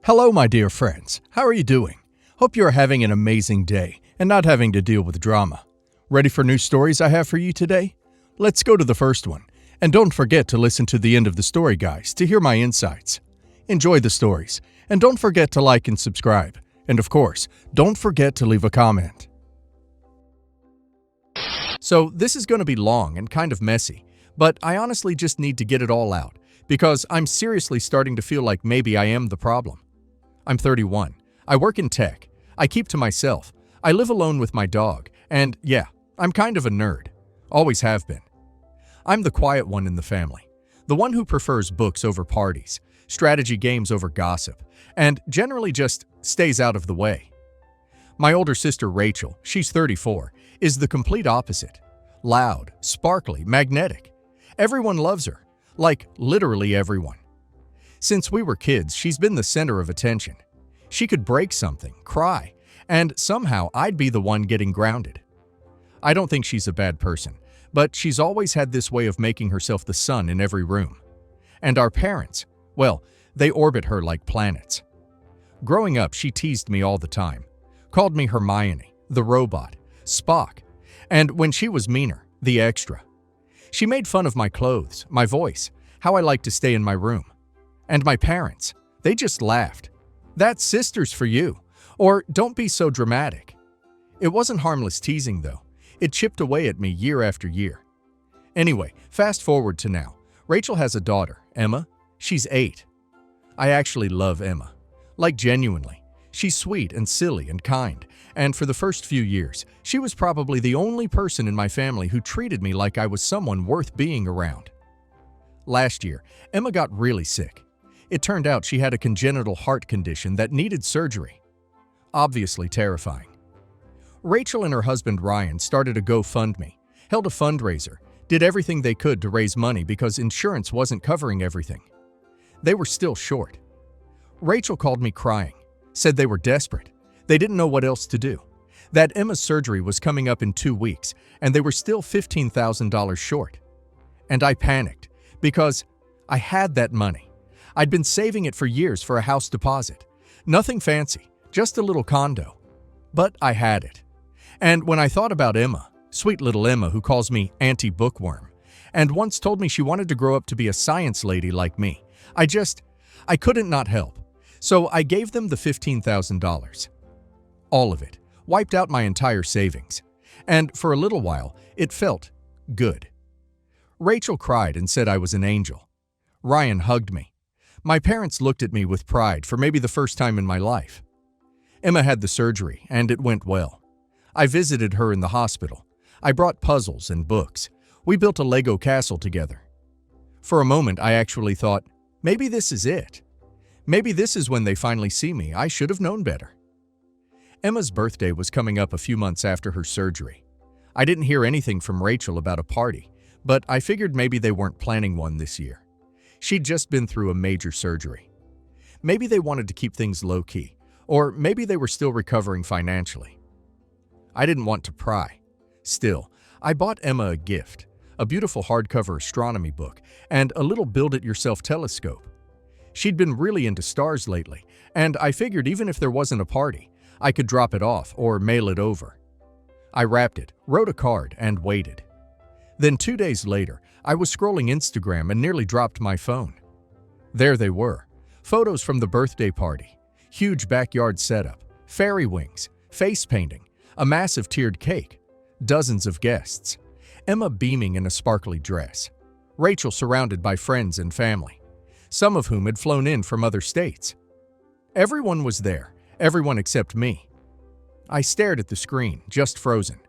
Hello, my dear friends. How are you doing? Hope you are having an amazing day and not having to deal with drama. Ready for new stories I have for you today? Let's go to the first one. And don't forget to listen to the end of the story, guys, to hear my insights. Enjoy the stories, and don't forget to like and subscribe. And of course, don't forget to leave a comment. So this is going to be long and kind of messy, but I honestly just need to get it all out because I'm seriously starting to feel like maybe I am the problem. I'm 31. I work in tech. I keep to myself. I live alone with my dog. And yeah, I'm kind of a nerd. Always have been. I'm the quiet one in the family. The one who prefers books over parties, strategy games over gossip, and generally just stays out of the way. My older sister Rachel, she's 34, is the complete opposite. Loud, sparkly, magnetic. Everyone loves her. Like, literally everyone. Since we were kids, she's been the center of attention. She could break something, cry, and somehow I'd be the one getting grounded. I don't think she's a bad person, but she's always had this way of making herself the sun in every room. And our parents, well, they orbit her like planets. Growing up, she teased me all the time, called me Hermione, the robot, Spock, and when she was meaner, the extra. She made fun of my clothes, my voice, how I like to stay in my room. And my parents, they just laughed. That's sisters for you. Or don't be so dramatic. It wasn't harmless teasing though. It chipped away at me year after year. Anyway, fast forward to now. Rachel has a daughter, Emma. She's 8. I actually love Emma. Like genuinely. She's sweet and silly and kind. And for the first few years, she was probably the only person in my family who treated me like I was someone worth being around. Last year, Emma got really sick. It turned out she had a congenital heart condition that needed surgery. Obviously terrifying. Rachel and her husband Ryan started a GoFundMe, held a fundraiser, did everything they could to raise money because insurance wasn't covering everything. They were still short. Rachel called me crying, said they were desperate. They didn't know what else to do. That Emma's surgery was coming up in 2 weeks, and they were still $15,000 short. And I panicked because I had that money. I'd been saving it for years for a house deposit. Nothing fancy, just a little condo. But I had it. And when I thought about Emma, sweet little Emma who calls me Auntie Bookworm, and once told me she wanted to grow up to be a science lady like me, I couldn't not help. So I gave them the $15,000. All of it. Wiped out my entire savings. And for a little while, it felt good. Rachel cried and said I was an angel. Ryan hugged me. My parents looked at me with pride for maybe the first time in my life. Emma had the surgery, and it went well. I visited her in the hospital. I brought puzzles and books. We built a Lego castle together. For a moment, I actually thought, maybe this is it. Maybe this is when they finally see me. I should have known better. Emma's birthday was coming up a few months after her surgery. I didn't hear anything from Rachel about a party, but I figured maybe they weren't planning one this year. She'd just been through a major surgery. Maybe they wanted to keep things low-key, or maybe they were still recovering financially. I didn't want to pry. Still, I bought Emma a gift, a beautiful hardcover astronomy book, and a little build-it-yourself telescope. She'd been really into stars lately, and I figured even if there wasn't a party, I could drop it off or mail it over. I wrapped it, wrote a card, and waited. Then 2 days later, I was scrolling Instagram and nearly dropped my phone. There they were, photos from the birthday party, huge backyard setup, fairy wings, face painting, a massive tiered cake, dozens of guests, Emma beaming in a sparkly dress, Rachel surrounded by friends and family, some of whom had flown in from other states. Everyone was there, everyone except me. I stared at the screen, just frozen.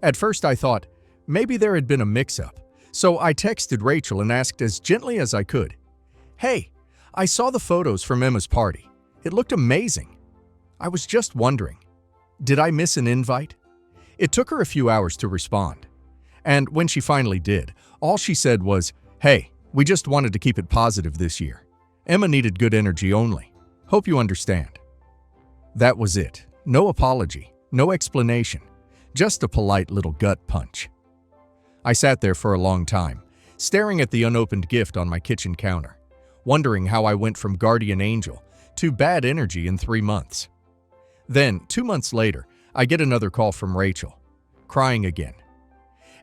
At first I thought, maybe there had been a mix-up. So I texted Rachel and asked as gently as I could, "Hey, I saw the photos from Emma's party. It looked amazing. I was just wondering, did I miss an invite?" It took her a few hours to respond. And when she finally did, all she said was, "Hey, we just wanted to keep it positive this year. Emma needed good energy only. Hope you understand." That was it. No apology, no explanation, just a polite little gut punch. I sat there for a long time, staring at the unopened gift on my kitchen counter, wondering how I went from guardian angel to bad energy in 3 months. Then, 2 months later, I get another call from Rachel, crying again.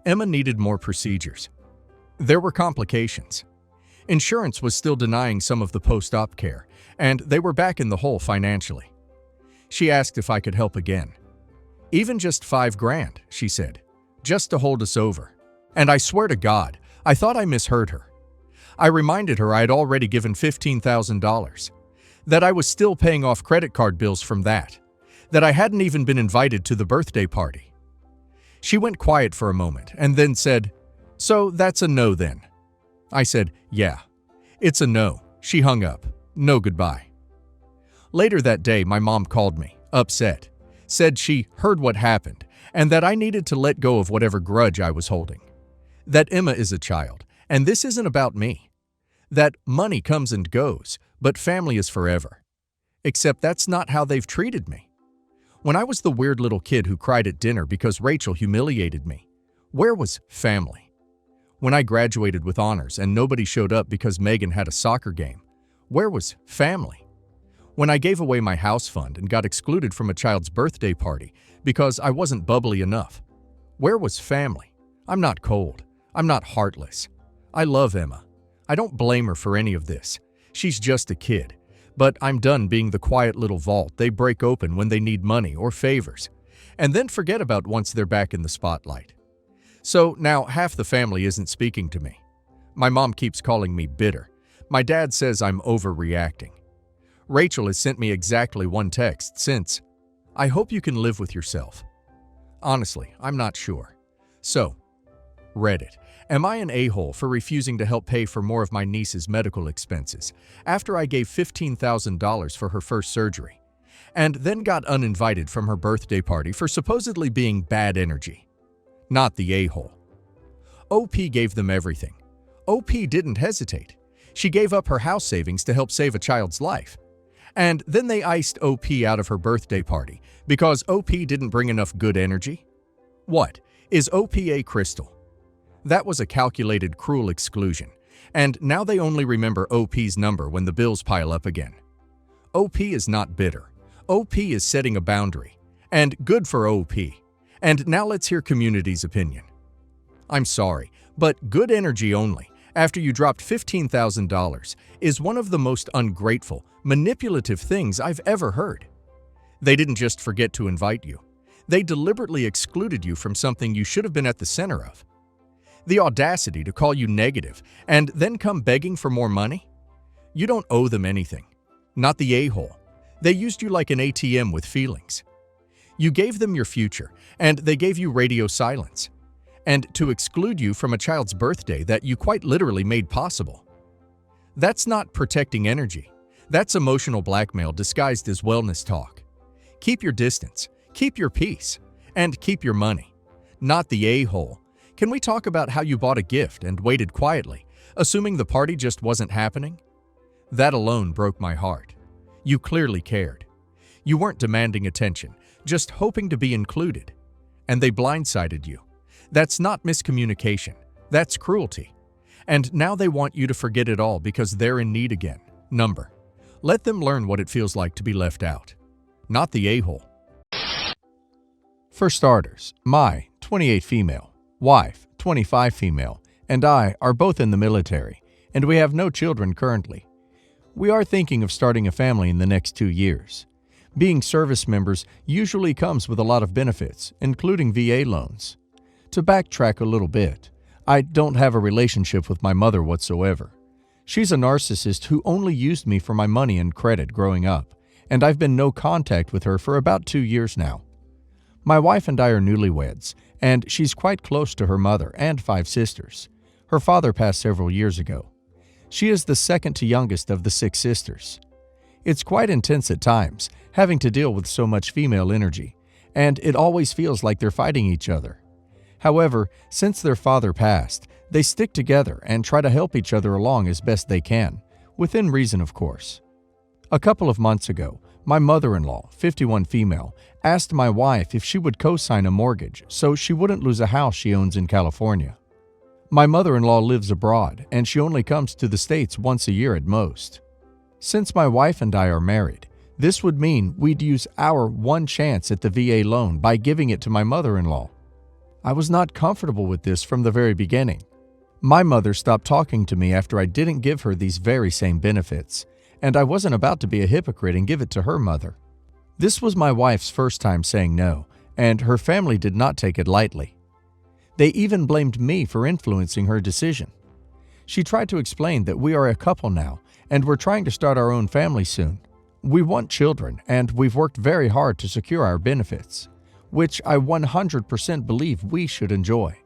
Emma needed more procedures. There were complications. Insurance was still denying some of the post-op care, and they were back in the hole financially. She asked if I could help again. Even just $5,000, she said, just to hold us over. And I swear to God, I thought I misheard her. I reminded her I had already given $15,000, that I was still paying off credit card bills from that I hadn't even been invited to the birthday party. She went quiet for a moment and then said, "So that's a no then?" I said, "Yeah, it's a no." She hung up. No goodbye. Later that day, my mom called me, upset, said she heard what happened and that I needed to let go of whatever grudge I was holding. That Emma is a child, and this isn't about me. That money comes and goes, but family is forever. Except that's not how they've treated me. When I was the weird little kid who cried at dinner because Rachel humiliated me, where was family? When I graduated with honors and nobody showed up because Megan had a soccer game, where was family? When I gave away my house fund and got excluded from a child's birthday party because I wasn't bubbly enough, where was family? I'm not cold. I'm not heartless. I love Emma. I don't blame her for any of this. She's just a kid. But I'm done being the quiet little vault they break open when they need money or favors, and then forget about once they're back in the spotlight. So now half the family isn't speaking to me. My mom keeps calling me bitter. My dad says I'm overreacting. Rachel has sent me exactly one text since. I hope you can live with yourself. Honestly, I'm not sure. So, Reddit. Am I an a-hole for refusing to help pay for more of my niece's medical expenses after I gave $15,000 for her first surgery, and then got uninvited from her birthday party for supposedly being bad energy? Not the a-hole. OP gave them everything. OP didn't hesitate. She gave up her house savings to help save a child's life. And then they iced OP out of her birthday party because OP didn't bring enough good energy? What? Is OP a crystal? That was a calculated, cruel exclusion, and now they only remember OP's number when the bills pile up again. OP is not bitter. OP is setting a boundary, and good for OP. And now let's hear community's opinion. I'm sorry, but good energy only, after you dropped $15,000, is one of the most ungrateful, manipulative things I've ever heard. They didn't just forget to invite you. They deliberately excluded you from something you should have been at the center of. The audacity to call you negative and then come begging for more money? You don't owe them anything. Not the a-hole. They used you like an ATM with feelings. You gave them your future, and they gave you radio silence. And to exclude you from a child's birthday that you quite literally made possible. That's not protecting energy. That's emotional blackmail disguised as wellness talk. Keep your distance, keep your peace, and keep your money. Not the a-hole. Can we talk about how you bought a gift and waited quietly, assuming the party just wasn't happening? That alone broke my heart. You clearly cared. You weren't demanding attention, just hoping to be included. And they blindsided you. That's not miscommunication. That's cruelty. And now they want you to forget it all because they're in need again. Number. Let them learn what it feels like to be left out. Not the a-hole. For starters, my 28 female wife, 25 female, and I are both in the military, and we have no children currently. We are thinking of starting a family in the next 2 years. Being service members usually comes with a lot of benefits, including VA loans. To backtrack a little bit, I don't have a relationship with my mother whatsoever. She's a narcissist who only used me for my money and credit growing up, and I've been no contact with her for about 2 years now. My wife and I are newlyweds, and she's quite close to her mother and 5 sisters. Her father passed several years ago. She is the second to youngest of the 6 sisters. It's quite intense at times, having to deal with so much female energy, and it always feels like they're fighting each other. However, since their father passed, they stick together and try to help each other along as best they can, within reason of course. A couple of months ago, my mother-in-law, 51 female, asked my wife if she would co-sign a mortgage so she wouldn't lose a house she owns in California. My mother-in-law lives abroad and she only comes to the States once a year at most. Since my wife and I are married, this would mean we'd use our one chance at the VA loan by giving it to my mother-in-law. I was not comfortable with this from the very beginning. My mother stopped talking to me after I didn't give her these very same benefits, and I wasn't about to be a hypocrite and give it to her mother. This was my wife's first time saying no, and her family did not take it lightly. They even blamed me for influencing her decision. She tried to explain that we are a couple now, and we're trying to start our own family soon. We want children, and we've worked very hard to secure our benefits, which I 100% believe we should enjoy.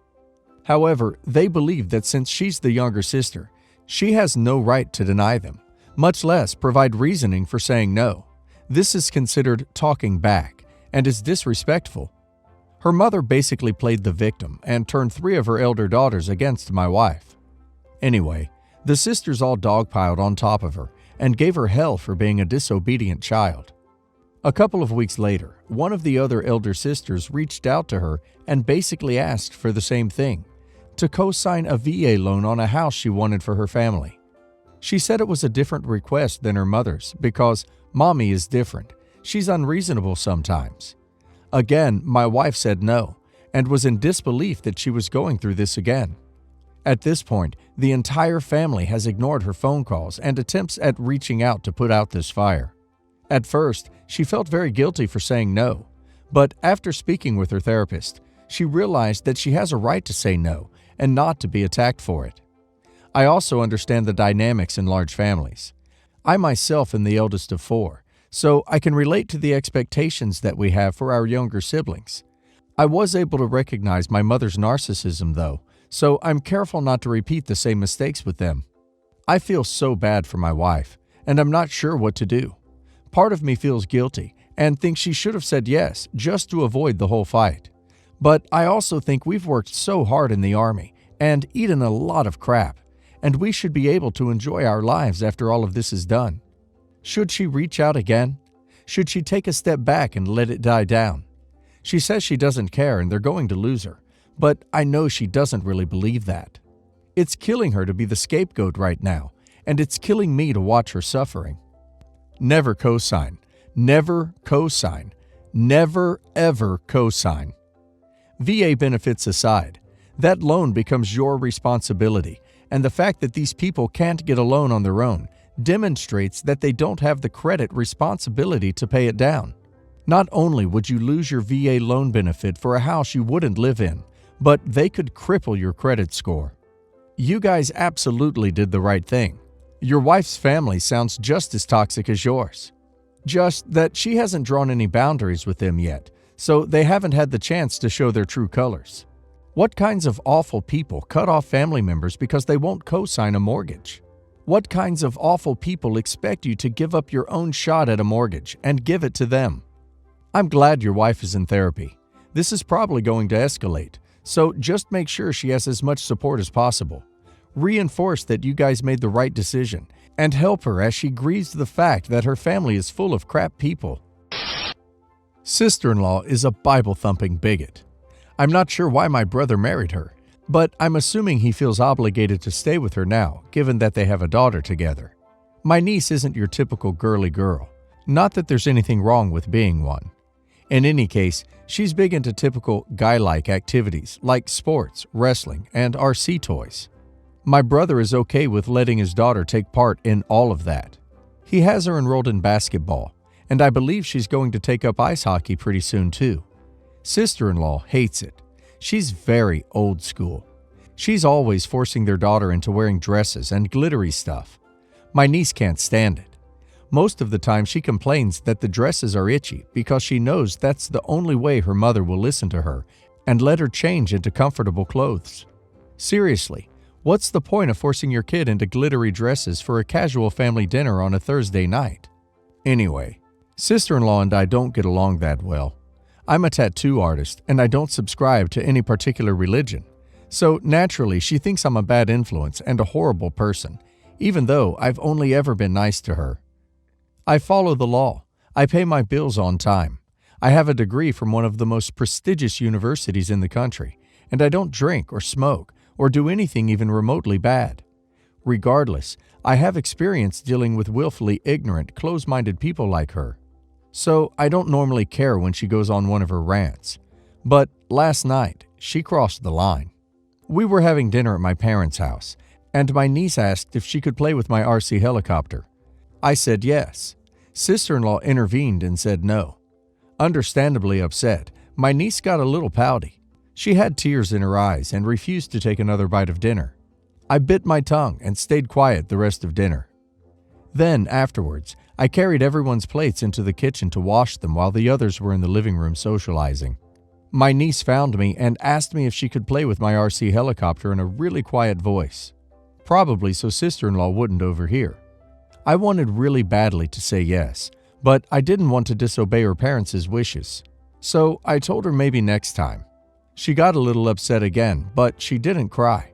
However, they believe that since she's the younger sister, she has no right to deny them, much less provide reasoning for saying no. This is considered talking back and is disrespectful. Her mother basically played the victim and turned 3 of her elder daughters against my wife. Anyway, the sisters all dogpiled on top of her and gave her hell for being a disobedient child. A couple of weeks later, one of the other elder sisters reached out to her and basically asked for the same thing, to co-sign a VA loan on a house she wanted for her family. She said it was a different request than her mother's because Mommy is different. She's unreasonable sometimes. Again, my wife said no and was in disbelief that she was going through this again. At this point, the entire family has ignored her phone calls and attempts at reaching out to put out this fire. At first, she felt very guilty for saying no, but after speaking with her therapist, she realized that she has a right to say no and not to be attacked for it. I also understand the dynamics in large families. I myself am the eldest of 4, so I can relate to the expectations that we have for our younger siblings. I was able to recognize my mother's narcissism though, so I'm careful not to repeat the same mistakes with them. I feel so bad for my wife, and I'm not sure what to do. Part of me feels guilty and thinks she should have said yes just to avoid the whole fight. But I also think we've worked so hard in the Army and eaten a lot of crap, and we should be able to enjoy our lives after all of this is done. Should she reach out again? Should she take a step back and let it die down? She says she doesn't care and they're going to lose her, but I know she doesn't really believe that. It's killing her to be the scapegoat right now, and it's killing me to watch her suffering. Never co-sign. Never co-sign. Never ever co-sign. VA benefits aside, that loan becomes your responsibility, and the fact that these people can't get a loan on their own demonstrates that they don't have the credit responsibility to pay it down. Not only would you lose your VA loan benefit for a house you wouldn't live in, but they could cripple your credit score. You guys absolutely did the right thing. Your wife's family sounds just as toxic as yours. Just that she hasn't drawn any boundaries with them yet, so they haven't had the chance to show their true colors. What kinds of awful people cut off family members because they won't co-sign a mortgage? What kinds of awful people expect you to give up your own shot at a mortgage and give it to them? I'm glad your wife is in therapy. This is probably going to escalate, so just make sure she has as much support as possible. Reinforce that you guys made the right decision and help her as she grieves the fact that her family is full of crap people. Sister-in-law is a Bible-thumping bigot. I'm not sure why my brother married her, but I'm assuming he feels obligated to stay with her now, given that they have a daughter together. My niece isn't your typical girly girl. Not that there's anything wrong with being one. In any case, she's big into typical guy-like activities like sports, wrestling, and RC toys. My brother is okay with letting his daughter take part in all of that. He has her enrolled in basketball, and I believe she's going to take up ice hockey pretty soon too. Sister-in-law hates it. She's very old school. She's always forcing their daughter into wearing dresses and glittery stuff. My niece can't stand it. Most of the time she complains that the dresses are itchy because she knows that's the only way her mother will listen to her and let her change into comfortable clothes. Seriously, what's the point of forcing your kid into glittery dresses for a casual family dinner on a Thursday night? Anyway, sister-in-law and I don't get along that well. I'm a tattoo artist and I don't subscribe to any particular religion. So naturally, she thinks I'm a bad influence and a horrible person, even though I've only ever been nice to her. I follow the law. I pay my bills on time. I have a degree from one of the most prestigious universities in the country, and I don't drink or smoke or do anything even remotely bad. regardless, I have experience dealing with willfully ignorant, close-minded people like her. So I don't normally care when she goes on one of her rants. But last night, she crossed the line. We were having dinner at my parents' house, and my niece asked if she could play with my RC helicopter. I said yes. Sister-in-law intervened and said no. Understandably upset, my niece got a little pouty. She had tears in her eyes and refused to take another bite of dinner. I bit my tongue and stayed quiet the rest of dinner. Then, afterwards, I carried everyone's plates into the kitchen to wash them while the others were in the living room socializing. My niece found me and asked me if she could play with my RC helicopter in a really quiet voice, probably so sister-in-law wouldn't overhear. I wanted really badly to say yes, but I didn't want to disobey her parents' wishes. So I told her maybe next time. She got a little upset again, but she didn't cry.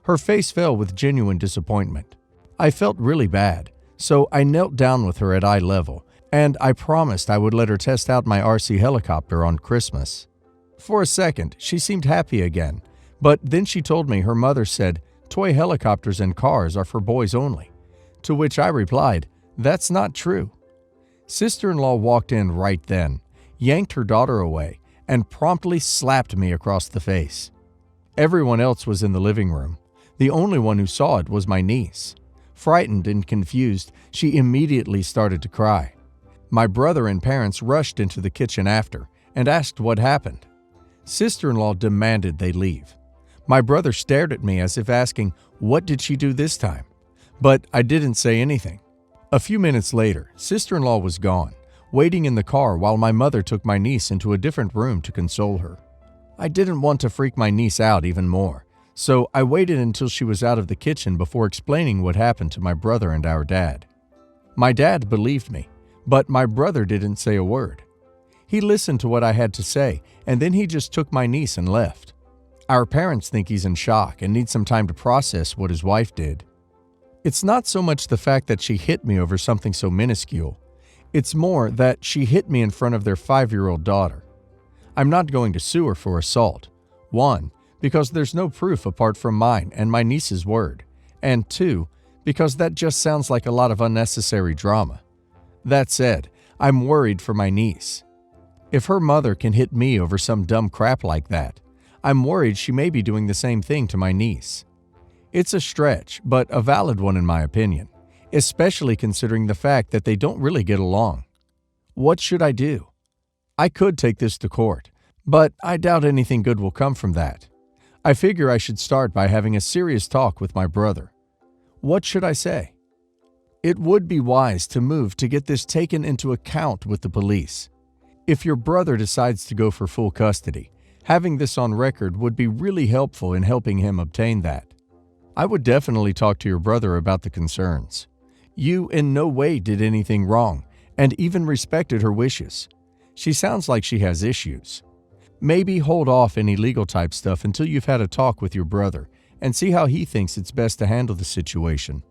Her face fell with genuine disappointment. I felt really bad, so I knelt down with her at eye level, and I promised I would let her test out my RC helicopter on Christmas. For a second, she seemed happy again, but then she told me her mother said toy helicopters and cars are for boys only, to which I replied, "That's not true." Sister-in-law walked in right then, yanked her daughter away, and promptly slapped me across the face. Everyone else was in the living room. The only one who saw it was my niece. Frightened and confused, she immediately started to cry. My brother and parents rushed into the kitchen after and asked what happened. Sister-in-law demanded they leave. My brother stared at me as if asking, "What did she do this time?" But I didn't say anything. A few minutes later, sister-in-law was gone, waiting in the car while my mother took my niece into a different room to console her. I didn't want to freak my niece out even more, so I waited until she was out of the kitchen before explaining what happened to my brother and our dad. My dad believed me, but my brother didn't say a word. He listened to what I had to say, and then he just took my niece and left. Our parents think he's in shock and needs some time to process what his wife did. It's not so much the fact that she hit me over something so minuscule. It's more that she hit me in front of their 5-year-old daughter. I'm not going to sue her for assault. 1, because there's no proof apart from mine and my niece's word. And 2, because that just sounds like a lot of unnecessary drama. That said, I'm worried for my niece. If her mother can hit me over some dumb crap like that, I'm worried she may be doing the same thing to my niece. It's a stretch, but a valid one in my opinion, especially considering the fact that they don't really get along. What should I do? I could take this to court, but I doubt anything good will come from that. I figure I should start by having a serious talk with my brother. What should I say? It would be wise to move to get this taken into account with the police. If your brother decides to go for full custody, having this on record would be really helpful in helping him obtain that. I would definitely talk to your brother about the concerns. You in no way did anything wrong and even respected her wishes. She sounds like she has issues. Maybe hold off any legal type stuff until you've had a talk with your brother and see how he thinks it's best to handle the situation.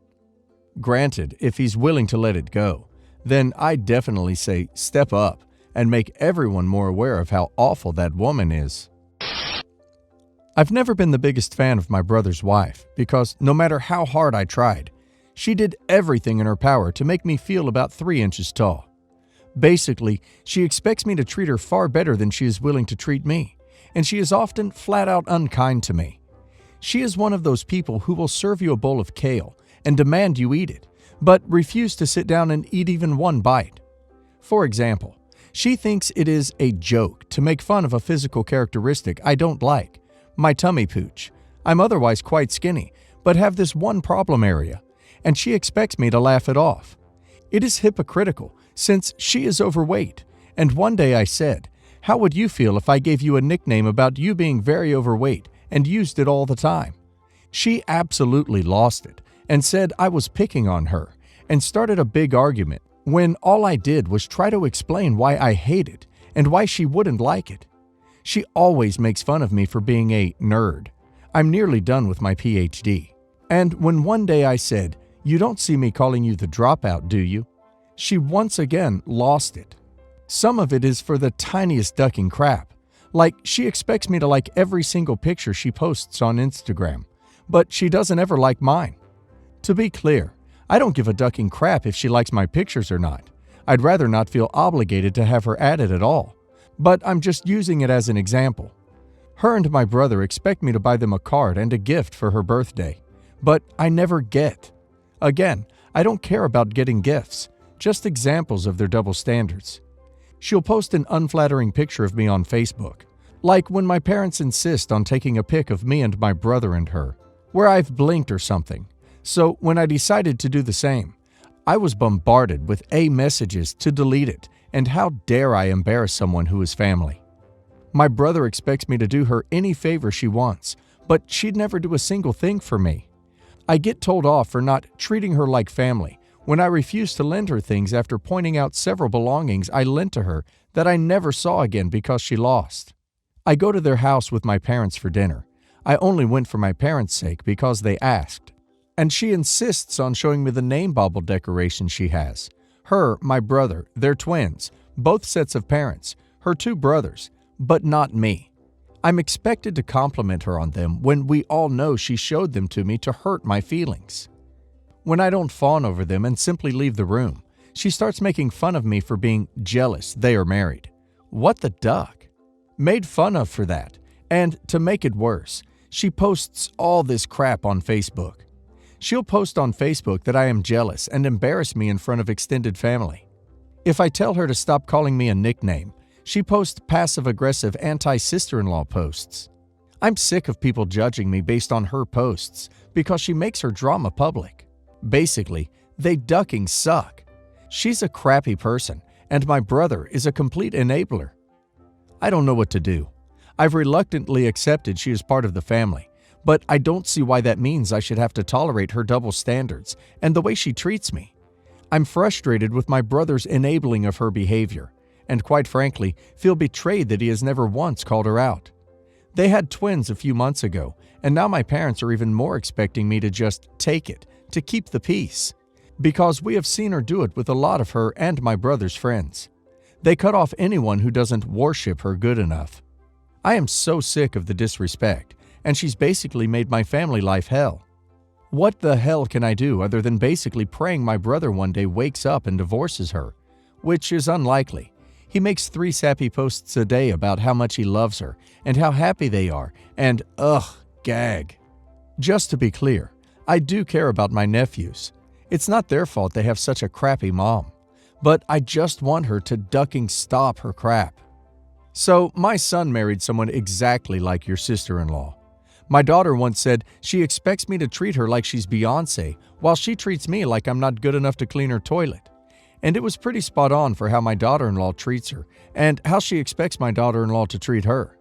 Granted, if he's willing to let it go, then I'd definitely say step up and make everyone more aware of how awful that woman is. I've never been the biggest fan of my brother's wife because no matter how hard I tried, she did everything in her power to make me feel about 3 inches tall. Basically, she expects me to treat her far better than she is willing to treat me, and she is often flat out unkind to me. She is one of those people who will serve you a bowl of kale and demand you eat it, but refuse to sit down and eat even one bite. For example, she thinks it is a joke to make fun of a physical characteristic I don't like, my tummy pooch. I'm otherwise quite skinny, but have this one problem area, and she expects me to laugh it off. It is hypocritical, since she is overweight, and one day I said, "How would you feel if I gave you a nickname about you being very overweight and used it all the time?" She absolutely lost it and said I was picking on her and started a big argument when all I did was try to explain why I hate it and why she wouldn't like it. She always makes fun of me for being a nerd. I'm nearly done with my PhD. And when one day I said, "You don't see me calling you the dropout, do you?" she once again lost it. Some of it is for the tiniest ducking crap. Like, she expects me to like every single picture she posts on Instagram, but she doesn't ever like mine. To be clear, I don't give a ducking crap if she likes my pictures or not. I'd rather not feel obligated to have her added at all. But I'm just using it as an example. Her and my brother expect me to buy them a card and a gift for her birthday. But I never get. Again, I don't care about getting gifts, just examples of their double standards. She'll post an unflattering picture of me on Facebook, like when my parents insist on taking a pic of me and my brother and her, where I've blinked or something. So when I decided to do the same, I was bombarded with messages to delete it, and how dare I embarrass someone who is family. My brother expects me to do her any favor she wants, but she'd never do a single thing for me. I get told off for not treating her like family when I refuse to lend her things after pointing out several belongings I lent to her that I never saw again because she lost. I go to their house with my parents for dinner. I only went for my parents' sake because they asked. And she insists on showing me the name bauble decoration she has. Her, my brother, they're twins, both sets of parents, her two brothers, but not me. I'm expected to compliment her on them when we all know she showed them to me to hurt my feelings. When I don't fawn over them and simply leave the room, she starts making fun of me for being jealous they are married. What the duck? Made fun of for that. And to make it worse, she posts all this crap on Facebook. She'll post on Facebook that I am jealous and embarrass me in front of extended family. If I tell her to stop calling me a nickname, she posts passive-aggressive anti-sister-in-law posts. I'm sick of people judging me based on her posts because she makes her drama public. Basically, they ducking suck. She's a crappy person, and my brother is a complete enabler. I don't know what to do. I've reluctantly accepted she is part of the family, but I don't see why that means I should have to tolerate her double standards and the way she treats me. I'm frustrated with my brother's enabling of her behavior, and quite frankly, feel betrayed that he has never once called her out. They had twins a few months ago, and now my parents are even more expecting me to just take it, to keep the peace, because we have seen her do it with a lot of her and my brother's friends. They cut off anyone who doesn't worship her good enough. I am so sick of the disrespect, and she's basically made my family life hell. What the hell can I do other than basically praying my brother one day wakes up and divorces her, which is unlikely. He makes 3 sappy posts a day about how much he loves her and how happy they are, and gag. Just to be clear, I do care about my nephews. It's not their fault they have such a crappy mom, but I just want her to ducking stop her crap. So, my son married someone exactly like your sister-in-law. My daughter once said she expects me to treat her like she's Beyoncé, while she treats me like I'm not good enough to clean her toilet. And it was pretty spot on for how my daughter-in-law treats her, and how she expects my daughter-in-law to treat her.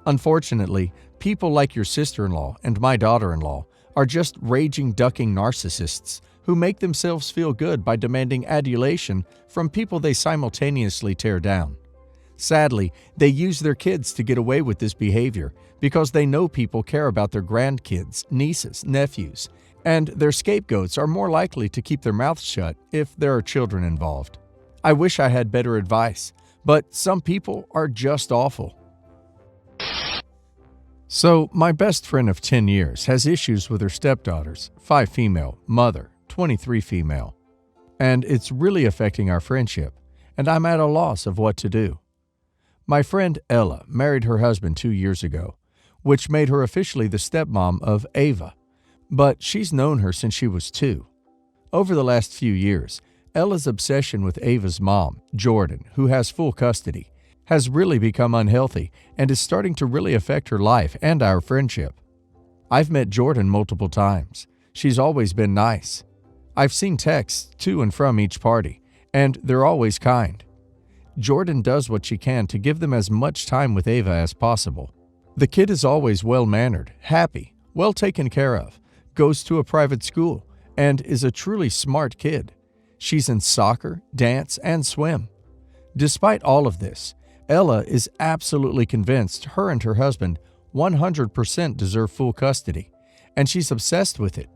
Unfortunately, people like your sister-in-law and my daughter-in-law are just raging ducking narcissists who make themselves feel good by demanding adulation from people they simultaneously tear down. Sadly, they use their kids to get away with this behavior because they know people care about their grandkids, nieces, nephews, and their scapegoats are more likely to keep their mouths shut if there are children involved. I wish I had better advice, but some people are just awful. So, my best friend of 10 years has issues with her stepdaughters, 5 female, mother, 23 female. And it's really affecting our friendship, and I'm at a loss of what to do. My friend Ella married her husband 2 years ago, which made her officially the stepmom of Ava, but she's known her since she was 2. Over the last few years, Ella's obsession with Ava's mom, Jordan, who has full custody, has really become unhealthy and is starting to really affect her life and our friendship. I've met Jordan multiple times. She's always been nice. I've seen texts to and from each party, and they're always kind. Jordan does what she can to give them as much time with Ava as possible. The kid is always well-mannered, happy, well taken care of, goes to a private school, and is a truly smart kid. She's in soccer, dance, and swim. Despite all of this, Ella is absolutely convinced her and her husband 100% deserve full custody, and she's obsessed with it.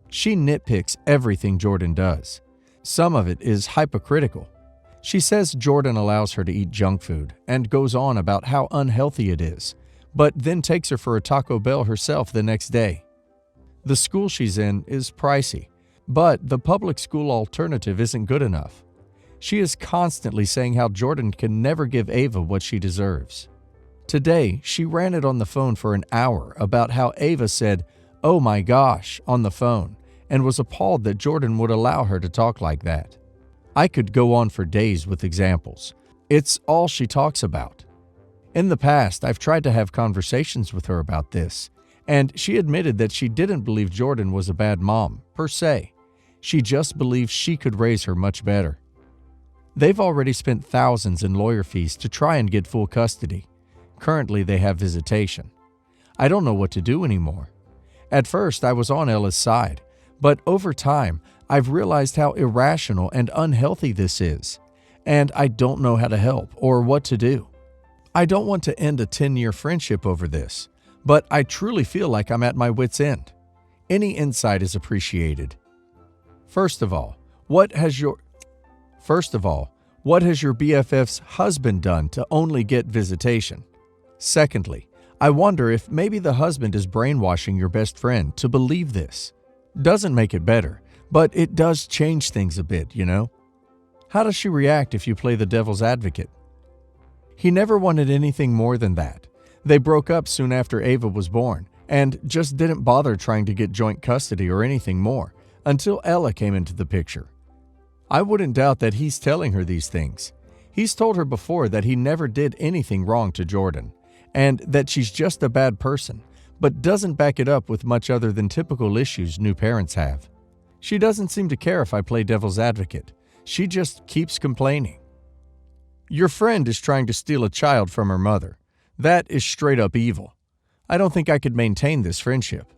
She nitpicks everything Jordan does. Some of it is hypocritical. She says Jordan allows her to eat junk food and goes on about how unhealthy it is, but then takes her for a Taco Bell herself the next day. The school she's in is pricey, But the public school alternative isn't good enough. She is constantly saying how Jordan can never give Ava what she deserves. Today, she ranted on the phone for an hour about how Ava said, "Oh my gosh," on the phone, and was appalled that Jordan would allow her to talk like that. I could go on for days with examples. It's all she talks about. In the past, I've tried to have conversations with her about this, and she admitted that she didn't believe Jordan was a bad mom, per se. She just believed she could raise her much better. They've already spent thousands in lawyer fees to try and get full custody. Currently, they have visitation. I don't know what to do anymore. At first, I was on Ella's side, but over time, I've realized how irrational and unhealthy this is, and I don't know how to help or what to do. I don't want to end a 10-year friendship over this, but I truly feel like I'm at my wit's end. Any insight is appreciated. First of all, what has your BFF's husband done to only get visitation? Secondly, I wonder if maybe the husband is brainwashing your best friend to believe this. Doesn't make it better, but it does change things a bit, you know? How does she react if you play the devil's advocate? He never wanted anything more than that. They broke up soon after Ava was born and just didn't bother trying to get joint custody or anything more until Ella came into the picture. I wouldn't doubt that he's telling her these things. He's told her before that he never did anything wrong to Jordan and that she's just a bad person, but doesn't back it up with much other than typical issues new parents have. She doesn't seem to care if I play devil's advocate. She just keeps complaining. Your friend is trying to steal a child from her mother. That is straight up evil. I don't think I could maintain this friendship.